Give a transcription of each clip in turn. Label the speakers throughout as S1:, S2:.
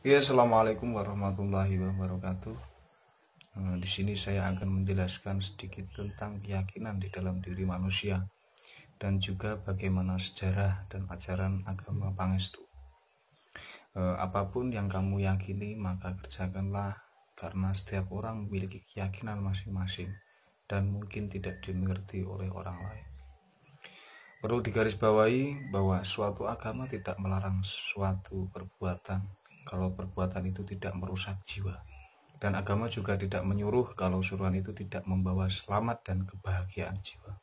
S1: Ya, assalamualaikum warahmatullahi wabarakatuh. Di sini saya akan menjelaskan sedikit tentang keyakinan di dalam diri manusia dan juga bagaimana sejarah dan ajaran agama Pangestu. Apapun yang kamu yakini, maka kerjakanlah karena setiap orang memiliki keyakinan masing-masing dan mungkin tidak dimengerti oleh orang lain. Perlu digarisbawahi bahwa suatu agama tidak melarang suatu perbuatan kalau perbuatan itu tidak merusak jiwa. Dan agama juga tidak menyuruh kalau suruhan itu tidak membawa selamat dan kebahagiaan jiwa.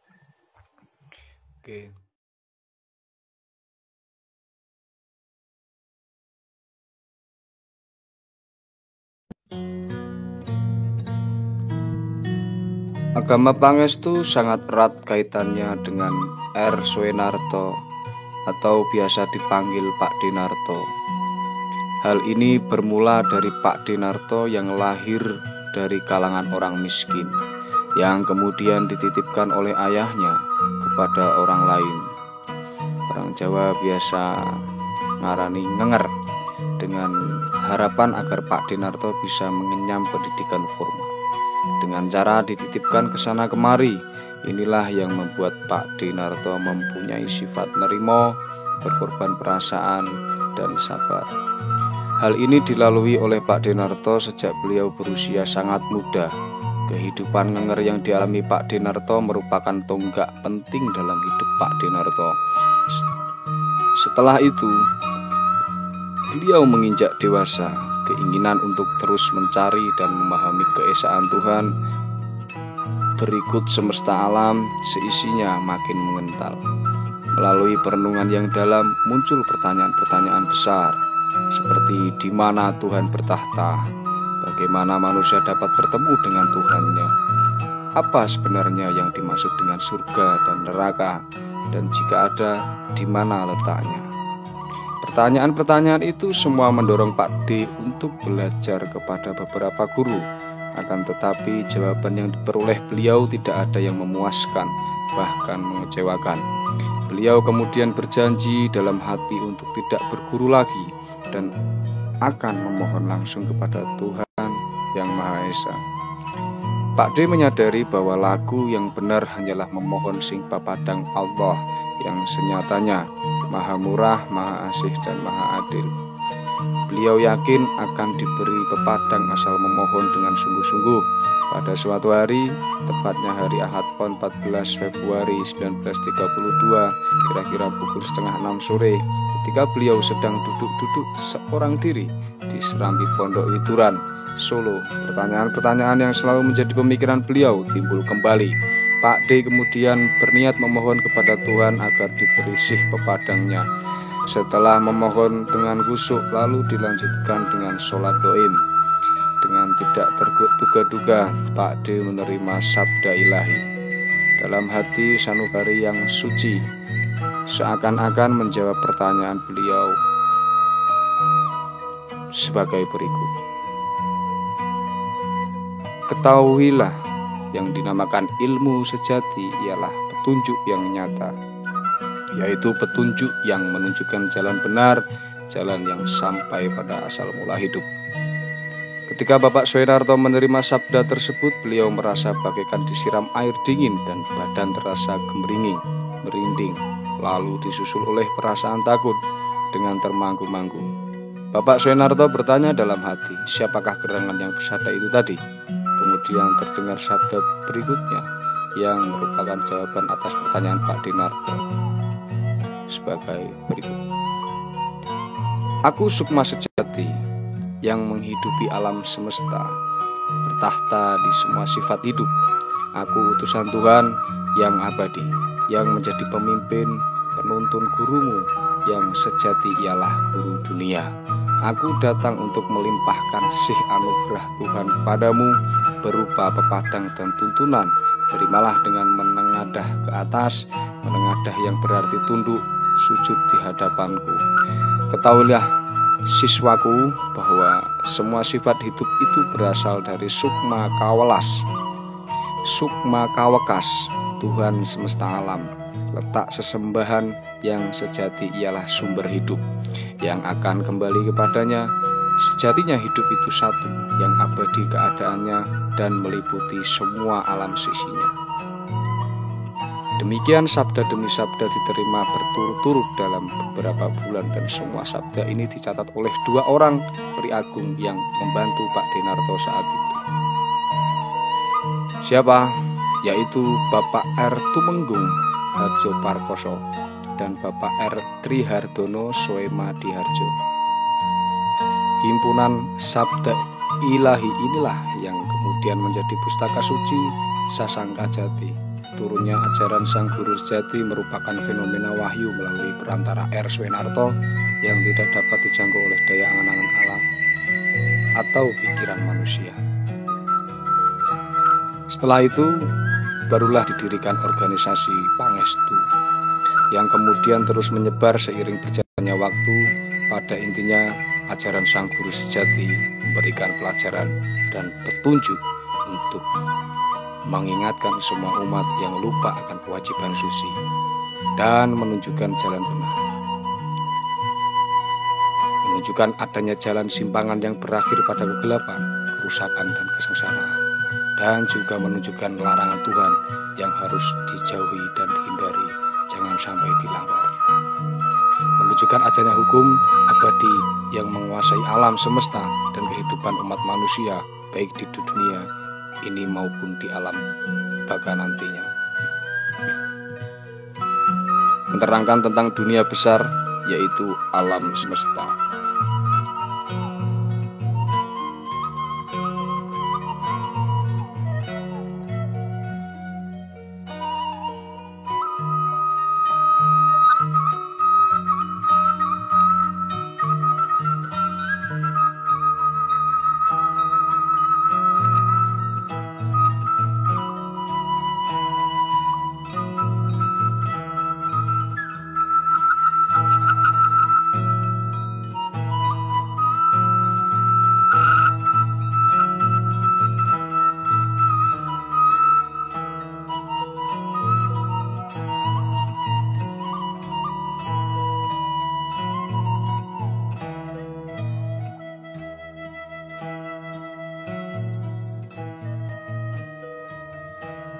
S1: Oke.
S2: Agama Pangestu sangat erat kaitannya dengan R. Soenarto atau biasa dipanggil Pak Dinarto. Hal ini bermula dari Pak Dinarto yang lahir dari kalangan orang miskin, yang kemudian dititipkan oleh ayahnya kepada orang lain. Orang Jawa biasa ngarani ngenger, dengan harapan agar Pak Dinarto bisa mengenyam pendidikan formal. Dengan cara dititipkan ke sana kemari, inilah yang membuat Pak Dinarto mempunyai sifat nerimo, berkorban perasaan, dan sabar. Hal ini dilalui oleh Pak Dinarto sejak beliau berusia sangat muda. Kehidupan ngenger yang dialami Pak Dinarto merupakan tonggak penting dalam hidup Pak Dinarto. Setelah itu, beliau menginjak dewasa. Keinginan untuk terus mencari dan memahami keesaan Tuhan berikut semesta alam seisinya makin mengental. Melalui perenungan yang dalam muncul pertanyaan-pertanyaan besar, seperti di mana Tuhan bertahta, bagaimana manusia dapat bertemu dengan Tuhannya, apa sebenarnya yang dimaksud dengan surga dan neraka, dan jika ada, di mana letaknya. Pertanyaan-pertanyaan itu semua mendorong Pak D untuk belajar kepada beberapa guru. Akan tetapi jawaban yang diperoleh beliau tidak ada yang memuaskan, bahkan mengecewakan. Beliau kemudian berjanji dalam hati untuk tidak berguru lagi dan akan memohon langsung kepada Tuhan Yang Maha Esa. Pak D menyadari bahwa lagu yang benar hanyalah memohon sing papadang Allah yang senyatanya Maha Murah, Maha Asih, dan Maha Adil. Beliau yakin akan diberi pepadang asal memohon dengan sungguh-sungguh. Pada suatu hari, tepatnya hari Ahad Pon 14 Februari 1932, kira-kira pukul 5:30 sore, ketika beliau sedang duduk-duduk seorang diri di serambi Pondok Wituran, Solo, pertanyaan-pertanyaan yang selalu menjadi pemikiran beliau timbul kembali. Pak D kemudian berniat memohon kepada Tuhan agar diberi sih pepadangnya. Setelah memohon dengan khusyuk, lalu dilanjutkan dengan sholat doim. Dengan tidak terduga-duga, Pak D menerima sabda ilahi. Dalam hati sanubari yang suci, seakan-akan menjawab pertanyaan beliau sebagai berikut. Ketahuilah, yang dinamakan ilmu sejati ialah petunjuk yang nyata, yaitu petunjuk yang menunjukkan jalan benar, jalan yang sampai pada asal mula hidup. Ketika Bapak Soenarto menerima sabda tersebut, beliau merasa bagaikan disiram air dingin dan badan terasa gemeringing, merinding, lalu disusul oleh perasaan takut dengan termanggu-manggu. Bapak Soenarto bertanya dalam hati, siapakah gerangan yang bersabda itu tadi? Kemudian terdengar sabda berikutnya yang merupakan jawaban atas pertanyaan Pak Dinarto sebagai berikut. Aku sukma sejati yang menghidupi alam semesta, bertahta di semua sifat hidup. Aku utusan Tuhan yang abadi, yang menjadi pemimpin, penuntun gurumu, yang sejati ialah guru dunia. Aku datang untuk melimpahkan sih anugerah Tuhan kepadamu berupa pepadang dan tuntunan. Terimalah dengan menengadah ke atas, menengadah yang berarti tunduk, sujud di hadapanku. Ketahuilah siswaku bahwa semua sifat hidup itu berasal dari Sukma Kawelas, Sukma Kawekas, Tuhan semesta alam. Letak sesembahan yang sejati ialah sumber hidup yang akan kembali kepadanya Sejatinya hidup itu satu, yang abadi keadaannya dan meliputi semua alam sisinya. Demikian sabda demi sabda diterima berturut-turut dalam beberapa bulan, dan semua sabda ini dicatat oleh 2 orang pri agung yang membantu Pak Dinarto saat itu. Siapa? Yaitu Bapak R. Tumenggung Harjo Parkoso dan Bapak R. Trihardono Soema Diharjo. Himpunan Sabda Ilahi inilah yang kemudian menjadi pustaka suci Sasangka Jati. Turunnya ajaran Sang Guru Sejati merupakan fenomena wahyu melalui perantara R. Soenarto yang tidak dapat dijangkau oleh daya angan-angan alam atau pikiran manusia. Setelah itu barulah didirikan organisasi Pangestu yang kemudian terus menyebar seiring berjalannya waktu. Pada intinya ajaran Sang Guru Sejati memberikan pelajaran dan petunjuk untuk mengingatkan semua umat yang lupa akan kewajiban suci dan menunjukkan jalan benar, menunjukkan adanya jalan simpangan yang berakhir pada kegelapan, kerusakan dan kesengsaraan, dan juga menunjukkan larangan Tuhan yang harus dijauhi dan dihindari, jangan sampai dilanggar. Menunjukkan adanya hukum abadi yang menguasai alam semesta dan kehidupan umat manusia, baik di dunia ini maupun di alam baka nantinya. Menerangkan tentang dunia besar, yaitu alam semesta.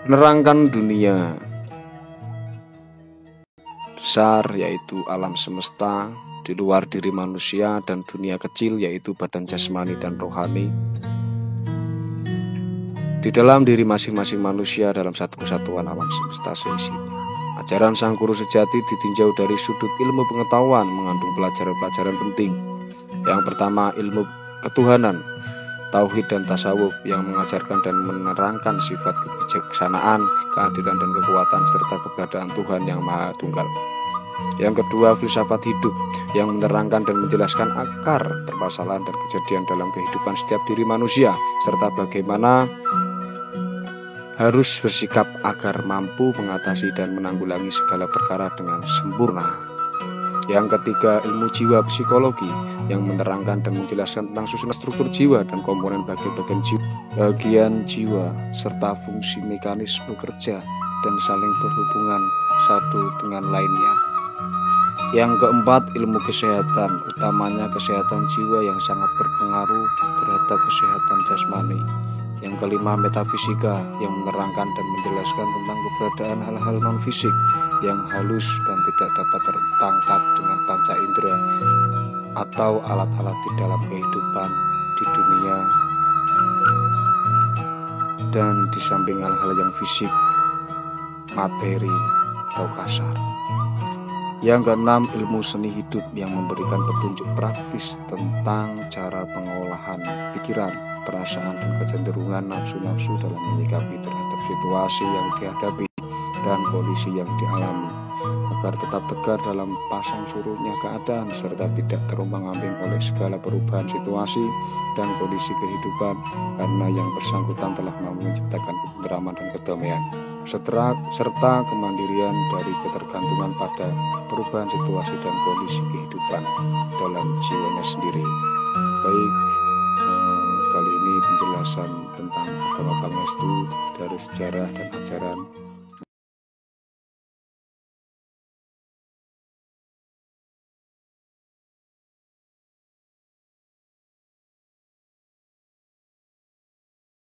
S2: Menerangkan dunia besar, yaitu alam semesta, di luar diri manusia, dan dunia kecil, yaitu badan jasmani dan rohani, di dalam diri masing-masing manusia dalam satu kesatuan alam semesta seisinya. Ajaran Sang Guru Sejati ditinjau dari sudut ilmu pengetahuan, mengandung pelajaran-pelajaran penting. Yang pertama, ilmu ketuhanan, tauhid dan tasawuf yang mengajarkan dan menerangkan sifat kebijaksanaan, keadilan dan kekuatan serta keberadaan Tuhan yang Maha Tunggal. Yang kedua, filsafat hidup yang menerangkan dan menjelaskan akar permasalahan dan kejadian dalam kehidupan setiap diri manusia serta bagaimana harus bersikap agar mampu mengatasi dan menanggulangi segala perkara dengan sempurna. Yang ketiga, ilmu jiwa psikologi yang menerangkan dan menjelaskan tentang susunan struktur jiwa dan komponen bagian jiwa serta fungsi mekanisme kerja dan saling berhubungan satu dengan lainnya. Yang keempat, ilmu kesehatan, utamanya kesehatan jiwa yang sangat berpengaruh terhadap kesehatan jasmani. Yang kelima, metafisika yang menerangkan dan menjelaskan tentang keberadaan hal-hal non-fisik yang halus dan tidak dapat tertangkap dengan panca indera atau alat-alat di dalam kehidupan di dunia, dan di samping hal-hal yang fisik, materi atau kasar. Yang keenam, ilmu seni hidup yang memberikan petunjuk praktis tentang cara pengolahan pikiran, perasaan dan kecenderungan nafsu-nafsu dalam menyikapi terhadap situasi yang dihadapi dan kondisi yang dialami, agar tetap tegar dalam pasang surutnya keadaan serta tidak terombang-ambing oleh segala perubahan situasi dan kondisi kehidupan, karena yang bersangkutan telah mampu menciptakan ketentraman dan kedamaian serta kemandirian dari ketergantungan pada perubahan situasi dan kondisi kehidupan dalam jiwanya sendiri. Baik, kali ini penjelasan tentang agama Pangestu dari sejarah dan ajaran